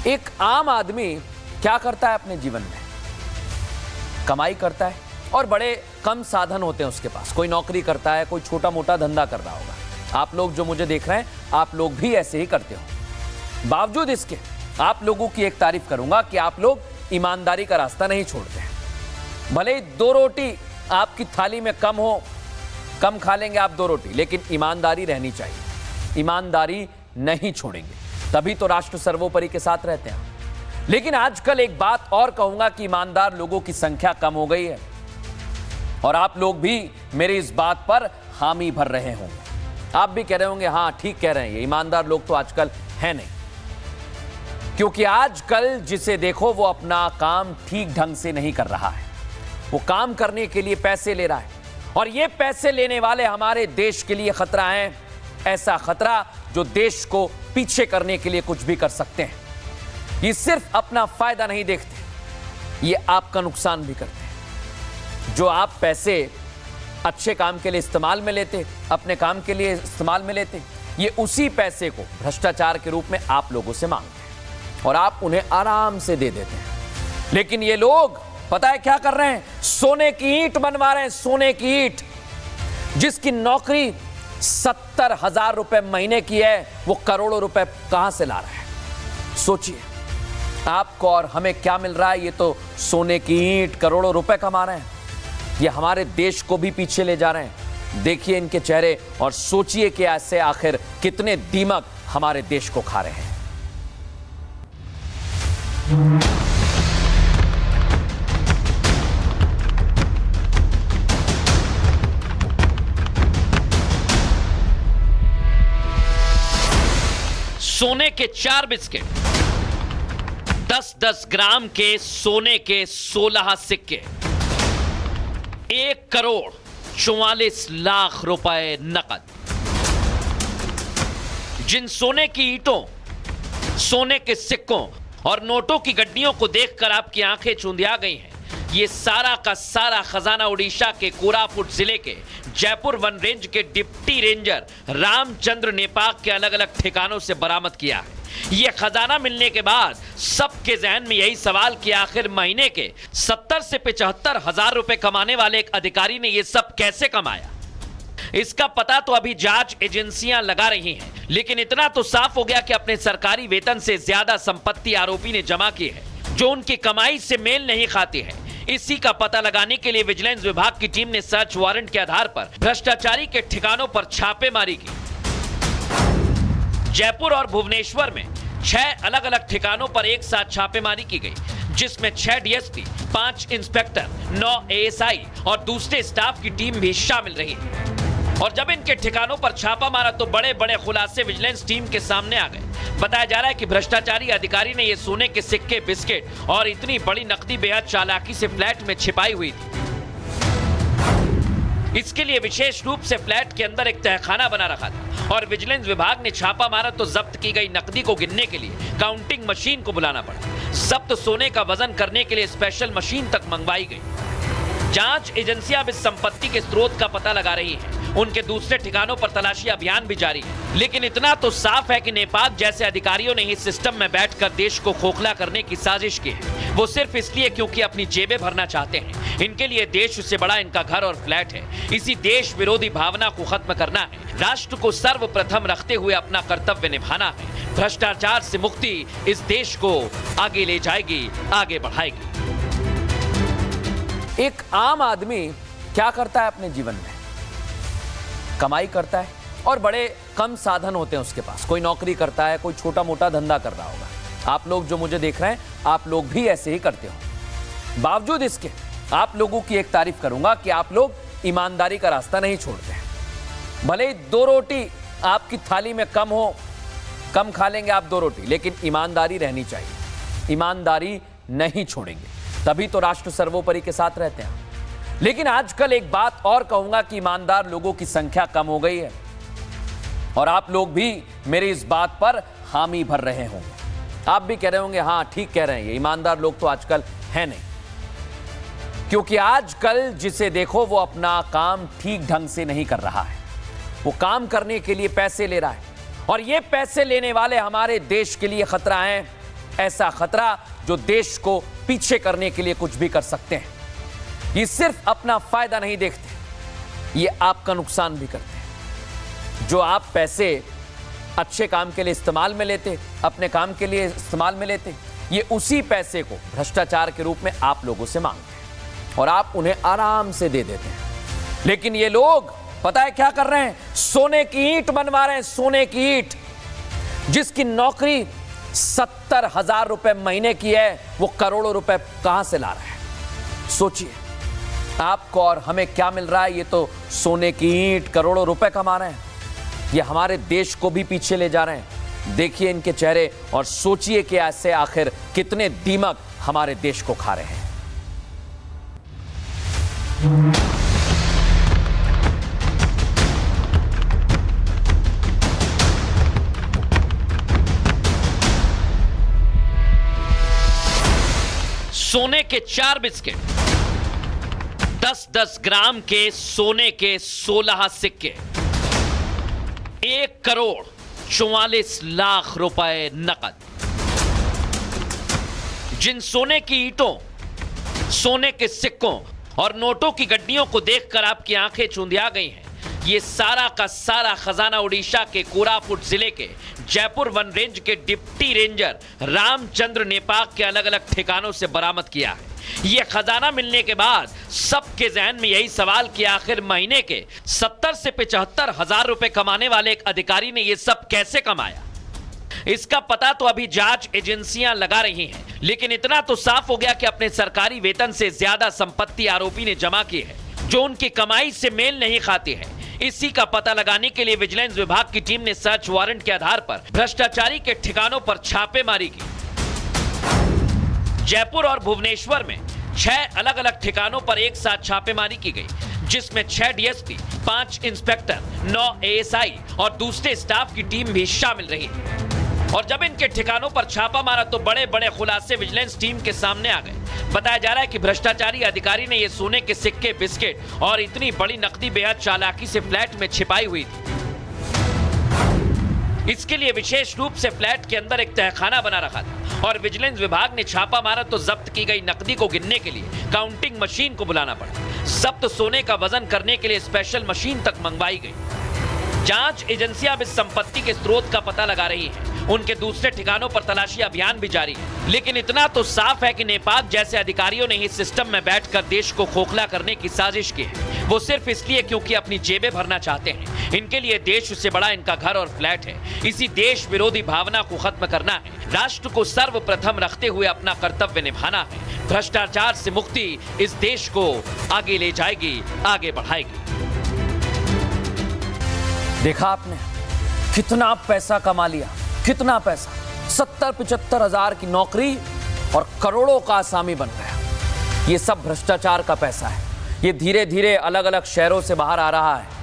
एक आम आदमी क्या करता है अपने जीवन में? कमाई करता है और बड़े कम साधन होते हैं उसके पास। कोई नौकरी करता है, कोई छोटा मोटा धंधा कर रहा होगा। आप लोग जो मुझे देख रहे हैं, आप लोग भी ऐसे ही करते हो। बावजूद इसके आप लोगों की एक तारीफ करूंगा कि आप लोग ईमानदारी का रास्ता नहीं छोड़ते हैं। भले ही 2 रोटी आपकी थाली में कम हो, कम खा लेंगे आप 2 रोटी, लेकिन ईमानदारी रहनी चाहिए। ईमानदारी नहीं छोड़ेंगे, तभी तो राष्ट्र सर्वोपरि के साथ रहते हैं। लेकिन आजकल एक बात और कहूंगा कि ईमानदार लोगों की संख्या कम हो गई है और आप लोग भी मेरी इस बात पर हामी भर रहे होंगे। आप भी कह रहे होंगे हाँ ठीक कह रहे हैं, ये ईमानदार लोग तो आजकल है नहीं। क्योंकि आजकल जिसे देखो वो अपना काम ठीक ढंग से नहीं कर रहा है। वो काम करने के लिए पैसे ले रहा है और ये पैसे लेने वाले हमारे देश के लिए खतरा है। ऐसा खतरा जो देश को पीछे करने के लिए कुछ भी कर सकते हैं। ये सिर्फ अपना फायदा नहीं देखते, ये आपका नुकसान भी करते हैं। जो आप पैसे अच्छे काम के लिए इस्तेमाल में लेते, अपने काम के लिए इस्तेमाल में लेते, ये उसी पैसे को भ्रष्टाचार के रूप में आप लोगों से मांगते हैं और आप उन्हें आराम से दे देते हैं। लेकिन ये लोग पता है क्या कर रहे हैं? सोने की ईंट बनवा रहे हैं। सोने की ईंट जिसकी नौकरी 70,000 रुपए महीने की है, वो करोड़ों रुपए कहां से ला रहा है? सोचिए, आपको और हमें क्या मिल रहा है? ये तो सोने की ईंट करोड़ों रुपए कमा रहे हैं। ये हमारे देश को भी पीछे ले जा रहे हैं। देखिए इनके चेहरे और सोचिए कि ऐसे आखिर कितने दीमक हमारे देश को खा रहे हैं। सोने के 4 बिस्किट, 10-10 ग्राम के सोने के 16 सिक्के, 1 करोड़ 44 लाख रुपए नकद। जिन सोने की ईंटों, सोने के सिक्कों और नोटों की गड्डियों को देखकर आपकी आंखें चूंधिया गई हैं, ये सारा का सारा खजाना उड़ीसा के कोरापुट जिले के जयपुर वन रेंज के डिप्टी रेंजर रामचंद्र नेपाक के अलग अलग ठिकानों से बरामद किया है। यह खजाना मिलने के बाद सबके जहन में यही सवाल कि आखिर महीने के 70 से 75 हजार रुपए कमाने वाले एक अधिकारी ने यह सब कैसे कमाया। इसका पता तो अभी जांच एजेंसियां लगा रही हैं, लेकिन इतना तो साफ हो गया कि अपने सरकारी वेतन से ज्यादा संपत्ति आरोपी ने जमा की है, जो उनकी कमाई से मेल नहीं खाती है। इसी का पता लगाने के लिए विजिलेंस विभाग की टीम ने सर्च वारंट के आधार पर भ्रष्टाचारी के ठिकानों पर छापेमारी की। जयपुर और भुवनेश्वर में 6 अलग अलग ठिकानों पर एक साथ छापेमारी की गई, जिसमें 6 डीएसपी, 5 इंस्पेक्टर, 9 एएसआई और दूसरे स्टाफ की टीम भी शामिल रही। और जब इनके ठिकानों पर छापा मारा तो बड़े बड़े खुलासे विजिलेंस टीम के सामने आ गए। बताया जा रहा है कि भ्रष्टाचारी अधिकारी ने ये सोने के सिक्के, बिस्किट और इतनी बड़ी नकदी बेहद चालाकी से फ्लैट में छिपाई हुई थी। इसके लिए विशेष रूप से फ्लैट के अंदर एक तहखाना बना रखा था और विजिलेंस विभाग ने छापा मारा तो जब्त की गई नकदी को गिनने के लिए काउंटिंग मशीन को बुलाना पड़ा। जब्त सोने का वजन करने के लिए स्पेशल मशीन तक मंगवाई गई। जांच एजेंसियां अब इस संपत्ति के स्रोत का पता लगा रही हैं। उनके दूसरे ठिकानों पर तलाशी अभियान भी जारी है। लेकिन इतना तो साफ है कि नेपाक जैसे अधिकारियों ने इस सिस्टम में बैठकर देश को खोखला करने की साजिश की है। वो सिर्फ इसलिए क्योंकि अपनी जेबें भरना चाहते हैं। इनके लिए देश से बड़ा इनका घर और फ्लैट है। इसी देश विरोधी भावना को खत्म करना है। राष्ट्र को सर्वप्रथम रखते हुए अपना कर्तव्य निभाना है। भ्रष्टाचार से मुक्ति इस देश को आगे ले जाएगी, आगे बढ़ाएगी। एक आम आदमी क्या करता है अपने जीवन में? कमाई करता है और बड़े कम साधन होते हैं उसके पास। कोई नौकरी करता है, कोई छोटा मोटा धंधा कर रहा होगा। आप लोग जो मुझे देख रहे हैं, आप लोग भी ऐसे ही करते हो। बावजूद इसके आप लोगों की एक तारीफ करूंगा कि आप लोग ईमानदारी का रास्ता नहीं छोड़ते हैं। भले ही 2 रोटी आपकी थाली में कम हो, कम खा लेंगे आप 2 रोटी, लेकिन ईमानदारी रहनी चाहिए। ईमानदारी नहीं छोड़ेंगे, तभी तो राष्ट्र सर्वोपरि के साथ रहते हैं। लेकिन आजकल एक बात और कहूंगा कि ईमानदार लोगों की संख्या कम हो गई है और आप लोग भी मेरी इस बात पर हामी भर रहे होंगे। आप भी कह रहे होंगे हाँ ठीक कह रहे हैं, ये ईमानदार लोग तो आजकल है नहीं। क्योंकि आजकल जिसे देखो वो अपना काम ठीक ढंग से नहीं कर रहा है। वो काम करने के लिए पैसे ले रहा है और ये पैसे लेने वाले हमारे देश के लिए खतरा है। ऐसा खतरा जो देश को पीछे करने के लिए कुछ भी कर सकते हैं। ये सिर्फ अपना फायदा नहीं देखते, ये आपका नुकसान भी करते हैं। जो आप पैसे अच्छे काम के लिए इस्तेमाल में लेते, अपने काम के लिए इस्तेमाल में लेते, ये उसी पैसे को भ्रष्टाचार के रूप में आप लोगों से मांगते हैं और आप उन्हें आराम से दे देते हैं। लेकिन ये लोग पता है क्या कर रहे हैं? सोने की ईंट बनवा रहे हैं, सोने की ईंट, जिसकी नौकरी 70,000 रुपए महीने की है, वो करोड़ों रुपए कहां से ला रहा है? सोचिए, आपको और हमें क्या मिल रहा है? ये तो सोने की ईंट करोड़ों रुपए कमा रहे हैं। ये हमारे देश को भी पीछे ले जा रहे हैं। देखिए इनके चेहरे और सोचिए कि ऐसे आखिर कितने दीमक हमारे देश को खा रहे हैं। सोने के 4 बिस्किट, 10-10 ग्राम के सोने के 16 सिक्के, 1 करोड़ 44 लाख रुपए नकद। जिन सोने की ईंटों, सोने के सिक्कों और नोटों की गड्डियों को देखकर आपकी आंखें चूंधिया गई हैं, ये सारा का सारा खजाना उड़ीसा के कोरापुट जिले के जयपुर वन रेंज के डिप्टी रेंजर रामचंद्र नेपाक के अलग अलग ठिकानों से बरामद किया है। ये खजाना मिलने के बाद सबके जहन में यही सवाल कि आखिर महीने के 70 से 75 हजार रुपए कमाने वाले एक अधिकारी ने ये सब कैसे कमाया? इसका पता तो अभी जांच एजेंसियां लगा रही हैं, लेकिन इतना तो साफ हो गया कि अपने सरकारी वेतन से ज्यादा संपत्ति आरोपी ने जमा की है, जो उनकी कमाई से मेल नहीं खाती है। इसी का पता लगाने के लिए विजिलेंस विभाग की टीम ने सर्च वारंट के आधार पर भ्रष्टाचारी के ठिकानों पर छापेमारी की। जयपुर और भुवनेश्वर में 6 अलग अलग ठिकानों पर एक साथ छापेमारी की गई, जिसमें 6 डीएसपी, 5 इंस्पेक्टर, 9 एएसआई और दूसरे स्टाफ की टीम भी शामिल रही। और जब इनके ठिकानों पर छापा मारा तो बड़े बड़े खुलासे विजिलेंस टीम के सामने आ गए। बताया जा रहा है कि भ्रष्टाचारी अधिकारी ने ये सोने के सिक्के, बिस्किट और इतनी बड़ी नकदी बेहद चालाकी से फ्लैट में छिपाई हुई थी। इसके लिए विशेष रूप से फ्लैट के अंदर एक तहखाना बना रखा था और विजिलेंस विभाग ने छापा मारा तो जब्त की गई नकदी को गिनने के लिए काउंटिंग मशीन को बुलाना पड़ा। जब्त सोने का वजन करने के लिए स्पेशल मशीन तक मंगवाई गई। जांच एजेंसियां इस संपत्ति के स्रोत का पता लगा रही हैं। उनके दूसरे ठिकानों पर तलाशी अभियान भी जारी है। लेकिन इतना तो साफ है कि नेपाक जैसे अधिकारियों ने इस सिस्टम में बैठकर देश को खोखला करने की साजिश की है। वो सिर्फ इसलिए क्योंकि अपनी जेबें भरना चाहते हैं। इनके लिए देश से बड़ा इनका घर और फ्लैट है। इसी देश विरोधी भावना को खत्म करना है, राष्ट्र को सर्वप्रथम रखते हुए अपना कर्तव्य निभाना है। भ्रष्टाचार से मुक्ति इस देश को आगे ले जाएगी, आगे बढ़ाएगी। देखा आपने कितना पैसा कमा लिया, कितना पैसा, 70-75 हजार की नौकरी और करोड़ों का आसामी बन गया। ये सब भ्रष्टाचार का पैसा है। ये धीरे धीरे अलग अलग शहरों से बाहर आ रहा है।